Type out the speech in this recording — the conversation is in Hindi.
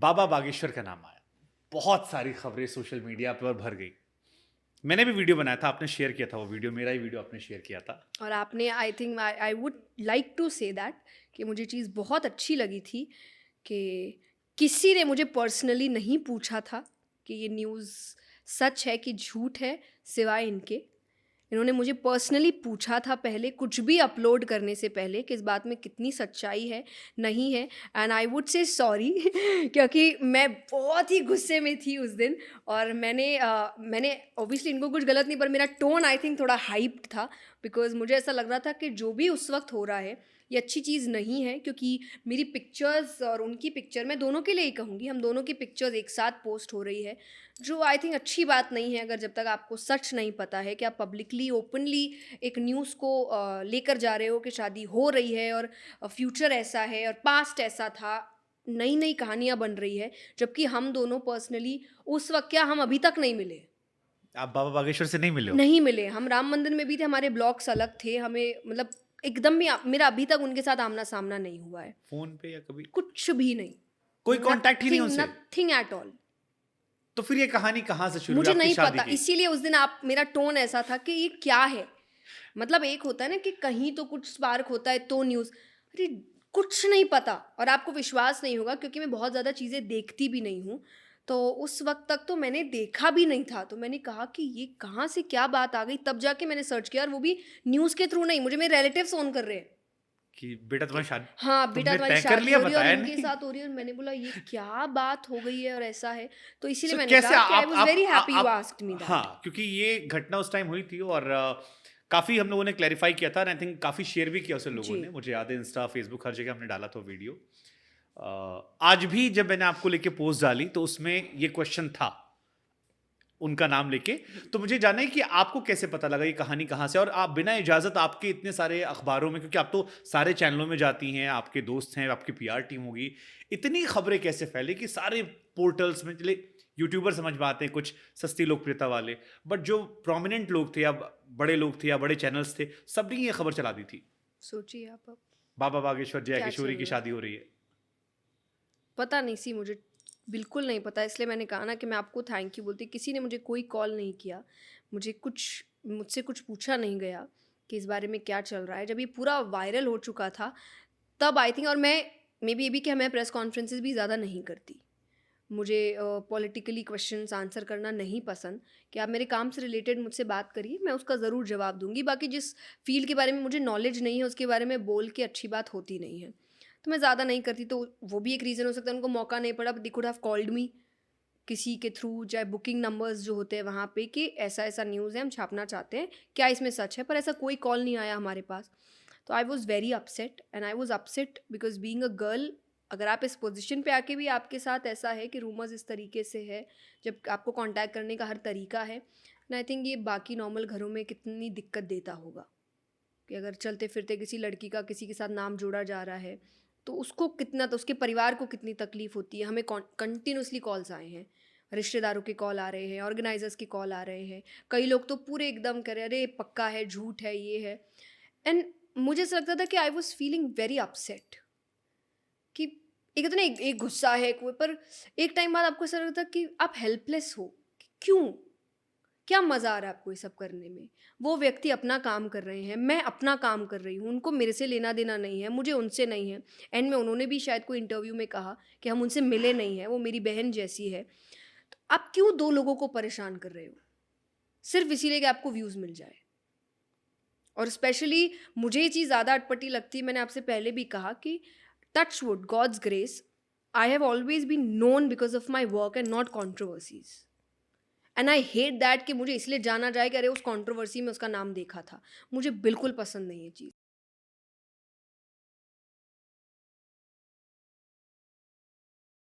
बाबा बागेश्वर का नाम आया, बहुत सारी खबरें सोशल मीडिया पर भर गई। मैंने भी वीडियो बनाया था, आपने शेयर किया था वो वीडियो, मेरा ही वीडियो आपने शेयर किया था। और आपने I think I would like to say that कि मुझे चीज़ बहुत अच्छी लगी थी कि किसी ने मुझे पर्सनली नहीं पूछा था कि ये न्यूज़ सच है कि झूठ है, सिवाय इनके। इन्होंने मुझे पर्सनली पूछा था पहले, कुछ भी अपलोड करने से पहले, कि इस बात में कितनी सच्चाई है, नहीं है। And I would say sorry क्योंकि मैं बहुत ही गुस्से में थी उस दिन। और मैंने ऑब्वियसली इनको कुछ गलत नहीं, पर मेरा टोन आई थिंक थोड़ा हाइप्ड था, बिकॉज़ मुझे ऐसा लग रहा था कि जो भी उस वक्त हो रहा है ये अच्छी चीज़ नहीं है। क्योंकि मेरी पिक्चर्स और उनकी पिक्चर, मैं दोनों के लिए ही कहूँगी, हम दोनों की पिक्चर्स एक साथ पोस्ट हो रही है, जो आई थिंक अच्छी बात नहीं है। अगर जब तक आपको सच नहीं पता है कि आप पब्लिकली ओपनली एक न्यूज़ को लेकर जा रहे हो कि शादी हो रही है और फ्यूचर ऐसा है और पास्ट ऐसा था, नई नई कहानियाँ बन रही है, जबकि हम दोनों पर्सनली उस वक्त, क्या हम अभी तक नहीं मिले, आप बाबा बागेश्वर से नहीं मिले हो? नहीं मिले। हम राम मंदिर में भी थे, हमारे ब्लॉग्स अलग थे, हमें मतलब एकदम भी मेरा अभी तक उनके साथ आमना सामना नहीं हुआ है, फ़ोन पे या कभी? कुछ भी नहीं। कोई कॉन्टैक्ट ही नहीं नथिंग उनसे? Nothing at all. तो फिर ये कहानी कहाँ से शुरू हुई मुझे आपकी नहीं शादी पता, की? इसीलिए उस दिन आप मेरा टोन ऐसा था कि ये क्या है? मतलब एक होता है ना कि कहीं तो कुछ स्पार्क होता है तो न्यूज़, अरे कुछ नहीं पता। और आपको विश्वास नहीं होगा क्योंकि मैं बहुत ज़्यादा चीज़ें देखती भी नहीं हूँ। तो उस वक़्त तक तो मैंने देखा भी नहीं था, तो मैंने कहा कि ये कहाँ से क्या बात आ गई? तब जाके मैंने सर्च किया, और वो भी न्यूज़ के थ्रू नहीं, मुझे मेरे रिलेटिव्स फ़ोन कर रहे हैं कि बेटा कि तुम्हारी शादी, हाँ, बेटा तुमने तुम्हारी तय कर शादी लिया, हो रही है और बताया इनके नहीं? साथ हो रही है। और मैंने बोला ये क्या बात हो गई है और ऐसा है। तो इसीलिए सो मैंने कैसे कहा कि आई वाज़ आप वेरी हैप्पी यू आप आस्क्ड मी दैट। हाँ, क्योंकि ये घटना उस टाइम हुई थी और काफ़ी हम लोगों ने क्लैरिफ़ाई किया था, एंड आई थिंक काफ़ी शेयर भी किया उसे लोगों जी। ने। मुझे याद है इंस्टा, फ़ेसबुक हर जगह हमने डाला था वो वीडियो। आज भी जब मैंने आपको लेके पोस्ट डाली तो उसमें ये क्वेश्चन था, उनका नाम लेके। तो मुझे जानना है कि आपको कैसे पता लगा ये कहानी कहाँ से, और आप बिना इजाज़त आपके इतने सारे अखबारों में, क्योंकि आप तो सारे चैनलों में जाती हैं, आपके दोस्त हैं, आपकी पीआर टीम होगी, इतनी खबरें कैसे फैली कि सारे पोर्टल्स में चले? यूट्यूबर समझ में आते हैं कुछ सस्ती लोकप्रियता वाले, बट जो प्रोमिनेंट लोग थे या बड़े लोग थे या बड़े चैनल्स थे, सबने ये खबर चला दी थी, सोचिए आप अब बाबा बागेश्वर जया क्या चल किशोरी की रहा है? शादी हो रही है। पता नहीं सी मुझे, बिल्कुल नहीं पता। इसलिए मैंने कहा ना कि मैं आपको थैंक यू बोलती। किसी ने मुझे कोई कॉल नहीं किया, मुझसे कुछ पूछा नहीं गया कि इस बारे में क्या चल रहा है। जब ये पूरा वायरल हो चुका था तब आई थिंक, और मैं मे बी ये भी कि मैं प्रेस कॉन्फ्रेंसेस भी ज़्यादा नहीं करती। मुझे पॉलिटिकली क्वेश्चंस आंसर करना नहीं पसंद। कि आप मेरे काम से रिलेटेड मुझसे बात करिए, मैं उसका ज़रूर जवाब दूंगी। बाकी जिस फील्ड के बारे में मुझे नॉलेज नहीं है उसके बारे में बोल के अच्छी बात होती नहीं है, तो मैं ज़्यादा नहीं करती। तो वो भी एक रीज़न हो सकता है, उनको मौका नहीं पड़ा, they could have called me किसी के थ्रू, चाहे बुकिंग नंबर्स जो होते हैं वहाँ पे, कि ऐसा ऐसा न्यूज़ है, हम छापना चाहते हैं, क्या इसमें सच है? पर ऐसा कोई कॉल नहीं आया हमारे पास। तो I was very upset, and I was upset because being a girl, अगर आप इस पोजीशन पे आके भी आपके साथ ऐसा है कि रूमर्स इस तरीके से है, जब आपको कांटेक्ट करने का हर तरीका है, एंड आई थिंक ये बाकी नॉर्मल घरों में कितनी दिक्कत देता होगा कि अगर चलते फिरते किसी लड़की का किसी के साथ नाम जोड़ा जा रहा है, तो उसको कितना, तो उसके परिवार को कितनी तकलीफ होती है। हमें कंटिन्यूसली कॉल्स आए हैं, रिश्तेदारों के कॉल आ रहे हैं, ऑर्गेनाइजर्स के कॉल आ रहे हैं। कई लोग तो पूरे एकदम करे, अरे पक्का है, झूठ है, ये है। एंड मुझे ऐसा लगता था कि I was feeling very upset कि एक होता है ना, एक गुस्सा है कोई पर, एक टाइम बाद आपको ऐसा लगता है कि आप हेल्पलेस हो। कि क्यों, क्या मज़ा आ रहा है आपको ये सब करने में? वो व्यक्ति अपना काम कर रहे हैं, मैं अपना काम कर रही हूँ, उनको मेरे से लेना-देना नहीं है, मुझे उनसे नहीं है। एंड में उन्होंने भी शायद कोई इंटरव्यू में कहा कि हम उनसे मिले नहीं हैं, वो मेरी बहन जैसी है। तो आप क्यों 2 लोगों को परेशान कर रहे हो? सिर्फ़ इसीलिए कि आपको व्यूज़ मिल जाए। और स्पेशली मुझे ये चीज़ ज़्यादा अटपटी लगती है, मैंने आपसे पहले भी कहा कि touch wood, God's grace, I have always been known because of my work and not controversies. And I hate that कि मुझे इसलिए जाना जाए कि अरे उस कंट्रोवर्सी में उसका नाम देखा था। मुझे बिल्कुल पसंद नहीं है ये चीज़।